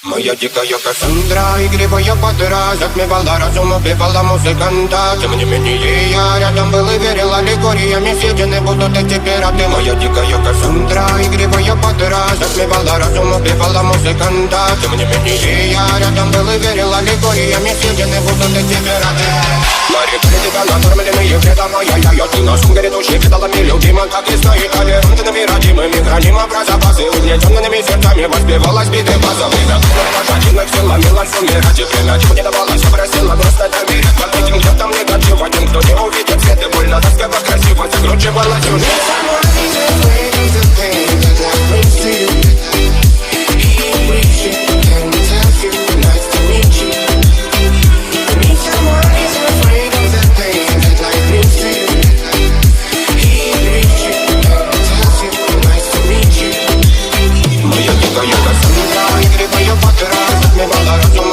Моя дикая Кассандра, игривая подра, затмевала разум, убивала музыканта. Тем не менее я рядом был и верил аллегориями, съедены будут эти пираты. Моя дикая Кассандра, игривая подра, затмевала разум, убивала музыканта. Тем не менее я рядом был и верил аллегориями, съедены будут эти пираты. Мари, тебя накормленные предала я ты на сум грядущий предалами любима, как и сна и толерантными родимыми, хранимо про запасы, угнетенными сердцами воспевалась биты базовых. Пожатинок сила, милость умирать и время чего не давалось, просила просто доверять. Под этим где-то негатив, один кто не увидит свет и больно, тоскова красиво закручивала сюжет. Моя дикая Кассандра, игривая подра, затмевала разум,